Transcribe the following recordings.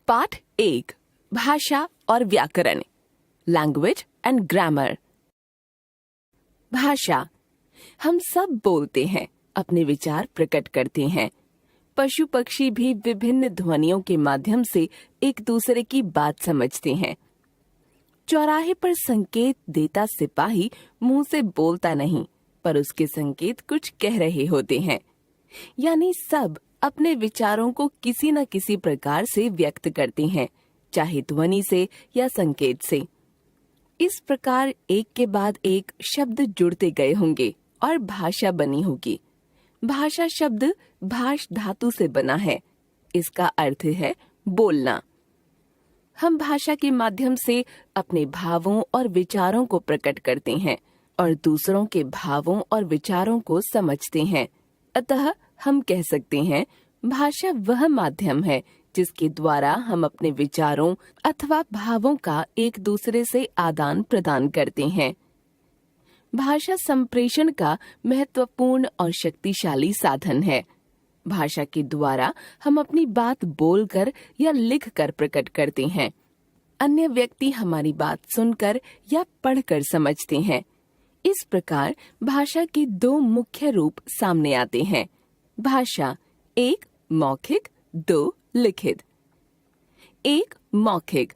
पाठ 1 भाषा और व्याकरण, लैंग्वेज एंड ग्रामर। भाषा। हम सब बोलते हैं, अपने विचार प्रकट करते हैं। पशु पक्षी भी विभिन्न ध्वनियों के माध्यम से एक दूसरे की बात समझते हैं। चौराहे पर संकेत देता सिपाही मुंह से बोलता नहीं, पर उसके संकेत कुछ कह रहे होते हैं। यानी सब अपने विचारों को किसी न किसी प्रकार से व्यक्त करते हैं, चाहे ध्वनि से या संकेत से। इस प्रकार एक के बाद एक शब्द जुड़ते गए होंगे और भाषा बनी होगी। भाषा शब्द भाष धातु से बना है। इसका अर्थ है बोलना। हम भाषा के माध्यम से अपने भावों और विचारों को प्रकट करते हैं और दूसरों के भावों और विचारों को समझते हैं। अतः हम कह सकते हैं, भाषा वह माध्यम है जिसके द्वारा हम अपने विचारों अथवा भावों का एक दूसरे से आदान प्रदान करते हैं। भाषा संप्रेषण का महत्वपूर्ण और शक्तिशाली साधन है। भाषा के द्वारा हम अपनी बात बोलकर या लिखकर प्रकट करते हैं। अन्य व्यक्ति हमारी बात सुनकर या पढ़कर समझते हैं। इस प्रकार भाषा के दो मुख्य रूप सामने आते हैं। भाषा, एक मौखिक, दो लिखित। एक मौखिक,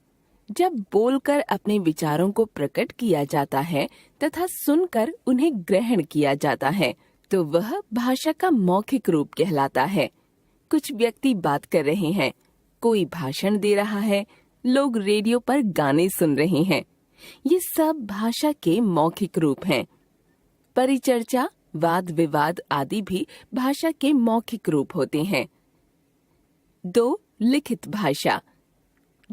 जब बोलकर अपने विचारों को प्रकट किया जाता है तथा सुनकर उन्हें ग्रहण किया जाता है, तो वह भाषा का मौखिक रूप कहलाता है। कुछ व्यक्ति बात कर रहे हैं, कोई भाषण दे रहा है, लोग रेडियो पर गाने सुन रहे हैं। ये सब भाषा के मौखिक रूप हैं। परिचर्चा, वाद विवाद आदि भी भाषा के मौखिक रूप होते हैं। दो लिखित भाषा,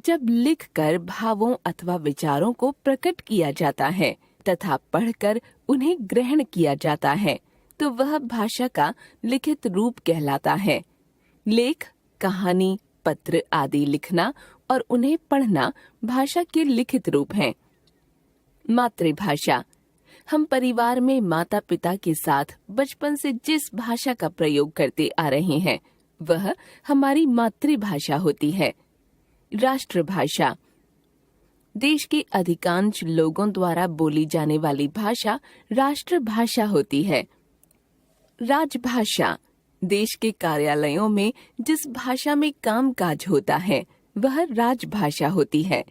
जब लिखकर भावों अथवा विचारों को प्रकट किया जाता है तथा पढ़कर उन्हें ग्रहण किया जाता है, तो वह भाषा का लिखित रूप कहलाता है। लेख, कहानी, पत्र आदि लिखना और उन्हें पढ़ना भाषा के लिखित रूप हैं। मातृभाषा, हम परिवार में माता पिता के साथ बचपन से जिस भाषा का प्रयोग करते आ रहे हैं, वह हमारी मातृभाषा होती है। राष्ट्रभाषा, देश के अधिकांश लोगों द्वारा बोली जाने वाली भाषा राष्ट्रभाषा होती है। राजभाषा, देश के कार्यालयों में जिस भाषा में कामकाज होता है, वह राजभाषा होती है।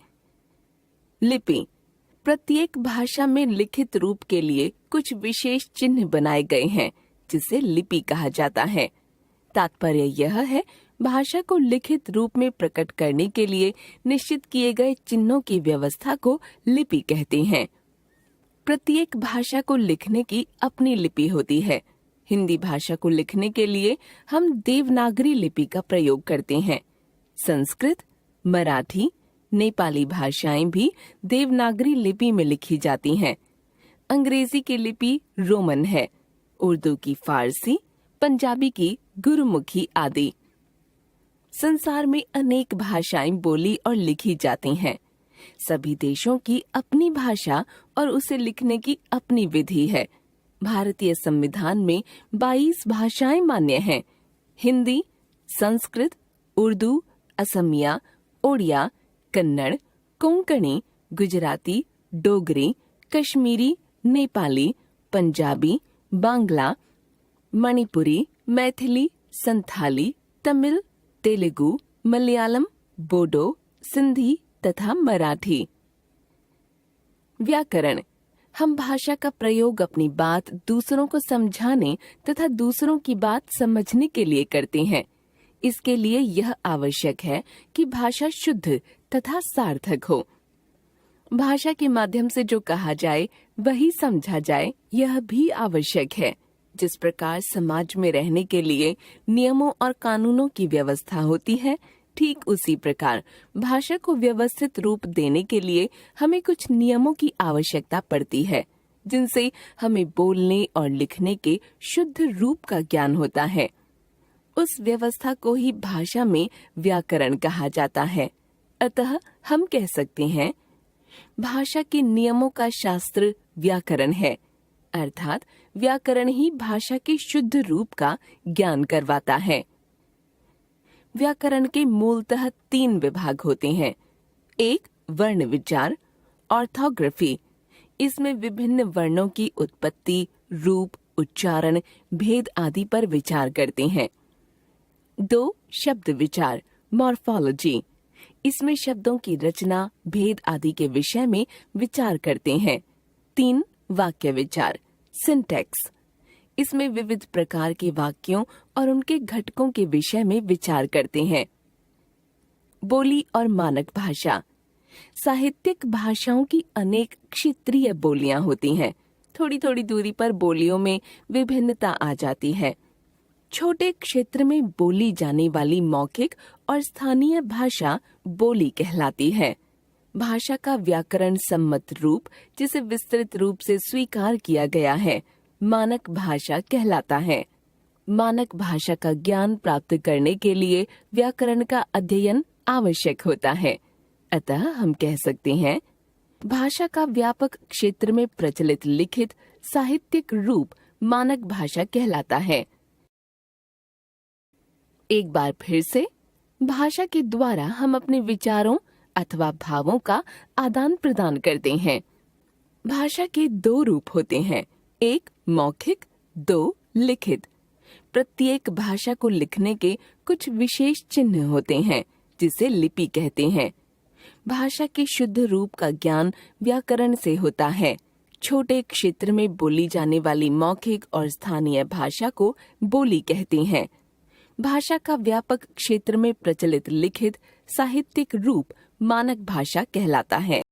लिपि, प्रत्येक भाषा में लिखित रूप के लिए कुछ विशेष चिन्ह बनाए गए हैं, जिसे लिपि कहा जाता है। तात्पर्य यह है, भाषा को लिखित रूप में प्रकट करने के लिए निश्चित किए गए चिन्हों की व्यवस्था को लिपि कहते हैं। प्रत्येक भाषा को लिखने की अपनी लिपि होती है। हिंदी भाषा को लिखने के लिए हम देवनागरी लिपि का प्रयोग करते हैं। संस्कृत, मराठी, नेपाली भाषाएं भी देवनागरी लिपि में लिखी जाती हैं। अंग्रेजी की लिपि रोमन है, उर्दू की फारसी, पंजाबी की गुरुमुखी आदि। संसार में अनेक भाषाएं बोली और लिखी जाती हैं। सभी देशों की अपनी भाषा और उसे लिखने की अपनी विधि है। भारतीय संविधान में 22 भाषाएं मान्य हैं। हिंदी, संस्कृत, उर्दू, असमिया, ओडिया, कन्नड़, कोंकणी, गुजराती, डोगरी, कश्मीरी, नेपाली, पंजाबी, बांग्ला, मणिपुरी, मैथिली, संथाली, तमिल, तेलुगु, मलयालम, बोडो, सिंधी तथा मराठी। व्याकरण, हम भाषा का प्रयोग अपनी बात दूसरों को समझाने तथा दूसरों की बात समझने के लिए करते हैं। इसके लिए यह आवश्यक है कि भाषा शुद्ध तथा सार्थक हो। भाषा के माध्यम से जो कहा जाए वही समझा जाए, यह भी आवश्यक है। जिस प्रकार समाज में रहने के लिए नियमों और कानूनों की व्यवस्था होती है, ठीक उसी प्रकार भाषा को व्यवस्थित रूप देने के लिए हमें कुछ नियमों की आवश्यकता पड़ती है, जिनसे हमें बोलने और लिखने के शुद्ध रूप का ज्ञान होता है। उस व्यवस्था को ही भाषा में व्याकरण कहा जाता है। अतः हम कह सकते हैं, भाषा के नियमों का शास्त्र व्याकरण है, अर्थात व्याकरण ही भाषा के शुद्ध रूप का ज्ञान करवाता है। व्याकरण के मूलतः 3 विभाग होते हैं। एक वर्ण विचार, ऑर्थोग्राफी। इसमें विभिन्न वर्णों की उत्पत्ति, रूप, उच्चारण, भेद आदि पर विचार करते हैं। 2 शब्द विचार, मॉर्फोलॉजी। इसमें शब्दों की रचना, भेद आदि के विषय में विचार करते हैं। 3 वाक्य विचार, सिंटैक्स। इसमें विविध प्रकार के वाक्यों और उनके घटकों के विषय में विचार करते हैं। बोली और मानक भाषा। साहित्यिक भाषाओं की अनेक क्षेत्रीय बोलियां होती हैं। थोड़ी थोड़ी दूरी पर बोलियों में विभिन्नता आ जाती है। छोटे क्षेत्र में बोली जाने वाली मौखिक और स्थानीय भाषा बोली कहलाती है। भाषा का व्याकरण सम्मत रूप, जिसे विस्तृत रूप से स्वीकार किया गया है, मानक भाषा कहलाता है। मानक भाषा का ज्ञान प्राप्त करने के लिए व्याकरण का अध्ययन आवश्यक होता है। अतः हम कह सकते हैं, भाषा का व्यापक क्षेत्र में प्रचलित लिखित साहित्यिक रूप मानक भाषा कहलाता है। एक बार फिर से, भाषा के द्वारा हम अपने विचारों अथवा भावों का आदान प्रदान करते हैं। भाषा के 2 रूप होते हैं, एक मौखिक, 2 लिखित। प्रत्येक भाषा को लिखने के कुछ विशेष चिन्ह होते हैं, जिसे लिपि कहते हैं। भाषा के शुद्ध रूप का ज्ञान व्याकरण से होता है। छोटे क्षेत्र में बोली जाने वाली मौखिक और स्थानीय भाषा को बोली कहते हैं। भाषा का व्यापक क्षेत्र में प्रचलित लिखित साहित्यिक रूप मानक भाषा कहलाता है।